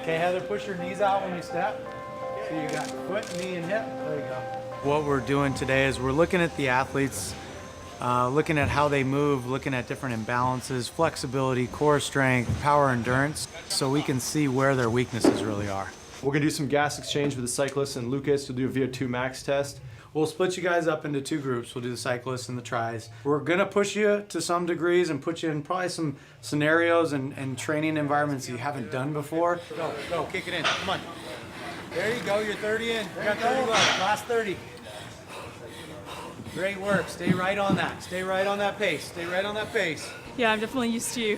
Okay, Heather, push your knees out when you step. So you got foot, knee, and hip. There you go. What we're doing today is we're looking at the athletes, looking at how they move, looking at different imbalances, flexibility, core strength, power endurance, so we can see where their weaknesses really are. We're gonna do some gas exchange with the cyclists, and Lucas will do a VO2 max test. We'll split you guys up into 2 groups. We'll do the cyclists and the tries. We're gonna push you to some degrees and put you in probably some scenarios and training environments you haven't done before. Go, kick it in, come on. There you go, you're 30 in. You got 30 left, last 30. Great work, stay right on that. Stay right on that pace, stay right on that pace. Yeah, I'm definitely used to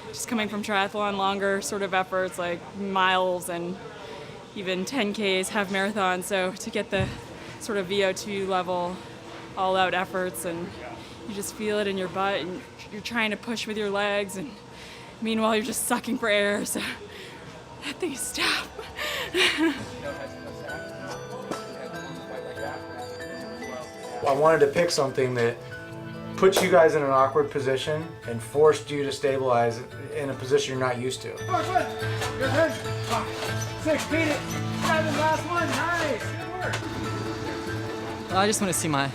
just coming from triathlon, longer sort of efforts like miles and even 10Ks, half marathons. So to get the sort of VO2 level, all out efforts, and you just feel it in your butt and you're trying to push with your legs, and meanwhile you're just sucking for air, so that thing is tough. I wanted to pick something that puts you guys in an awkward position and forced you to stabilize in a position you're not used to. Your turn. 6, beat it. 7, last one. Nice. Good work. I just want to see my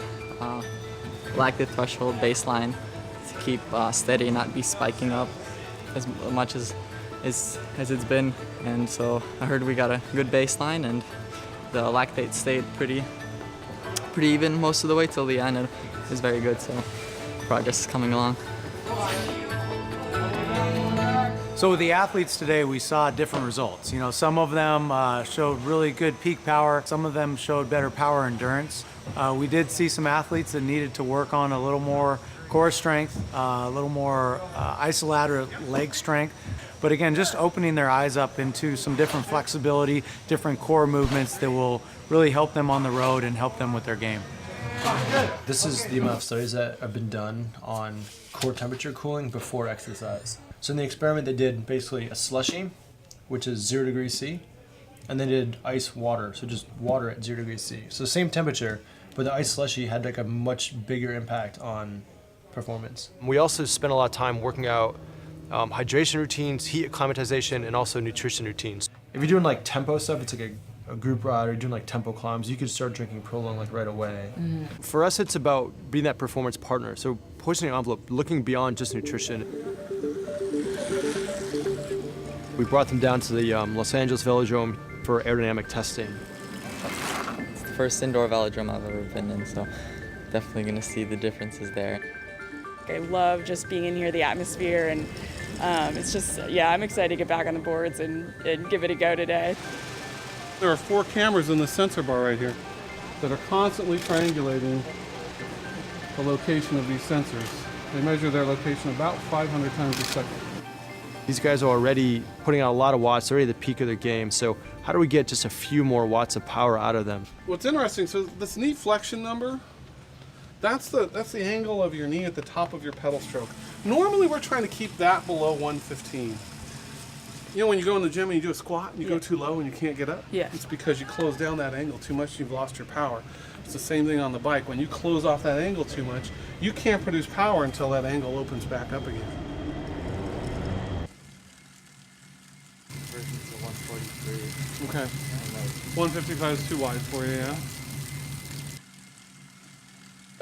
lactate threshold baseline to keep steady and not be spiking up as much as it's been. And so I heard we got a good baseline, and the lactate stayed pretty even most of the way till the end. It was very good, so progress is coming along. So with the athletes today, we saw different results. You know, some of them showed really good peak power. Some of them showed better power endurance. We did see some athletes that needed to work on a little more core strength, a little more isolateral leg strength. But again, just opening their eyes up into some different flexibility, different core movements that will really help them on the road and help them with their game. This is the amount of studies that have been done on core temperature cooling before exercise. So in the experiment, they did basically a slushie, which is 0 degrees C, and they did ice water, so just water at 0 degrees C. So same temperature, but the ice slushie had like a much bigger impact on performance. We also spent a lot of time working out hydration routines, heat acclimatization, and also nutrition routines. If you're doing like tempo stuff, it's like a group ride, or you're doing like tempo climbs, you could start drinking Prolong like right away. Mm-hmm. For us, it's about being that performance partner. So pushing the envelope, looking beyond just nutrition. We brought them down to the Los Angeles Velodrome for aerodynamic testing. It's the first indoor velodrome I've ever been in, so definitely going to see the differences there. I love just being in here, the atmosphere, and it's just, yeah, I'm excited to get back on the boards and give it a go today. There are 4 cameras in the sensor bar right here that are constantly triangulating the location of these sensors. They measure their location about 500 times a second. These guys are already putting out a lot of watts, they're already at the peak of their game, so how do we get just a few more watts of power out of them? What's interesting, so this knee flexion number, that's the angle of your knee at the top of your pedal stroke. Normally we're trying to keep that below 115. You know when you go in the gym and you do a squat and you go too low and you can't get up? Yeah. It's because you close down that angle too much, you've lost your power. It's the same thing on the bike. When you close off that angle too much, you can't produce power until that angle opens back up again. Versions of 143. Okay. 155 is too wide for you, yeah?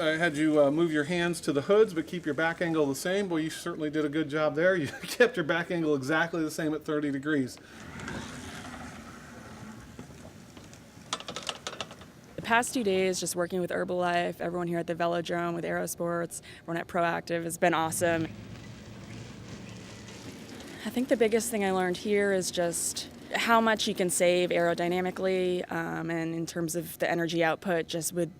I had you move your hands to the hoods, but keep your back angle the same. Boy, you certainly did a good job there. You kept your back angle exactly the same at 30 degrees. The past 2 days, just working with Herbalife, everyone here at the Velodrome, with Aerosports, everyone at Proactive, has been awesome. I think the biggest thing I learned here is just how much you can save aerodynamically and in terms of the energy output just with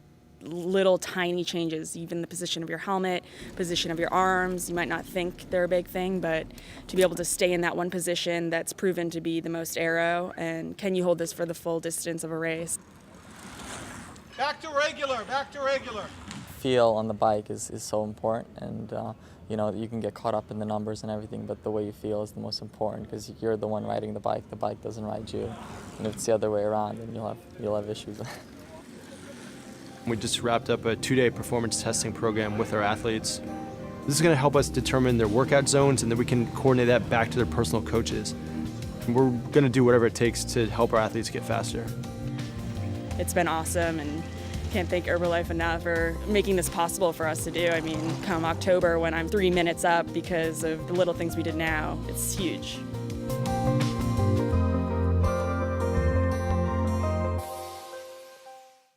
little tiny changes, even the position of your helmet, position of your arms. You might not think they're a big thing, but to be able to stay in that one position that's proven to be the most aero, and can you hold this for the full distance of a race? Back to regular. Back to regular. Feel on the bike is so important, and you know, you can get caught up in the numbers and everything, but the way you feel is the most important, because you're the one riding the bike doesn't ride you. And if it's the other way around, then you'll have issues. We just wrapped up a 2-day performance testing program with our athletes. This is going to help us determine their workout zones, and then we can coordinate that back to their personal coaches. We're going to do whatever it takes to help our athletes get faster. It's been awesome, and can't thank Herbalife enough for making this possible for us to do. I mean, come October when I'm 3 minutes up because of the little things we did now, it's huge.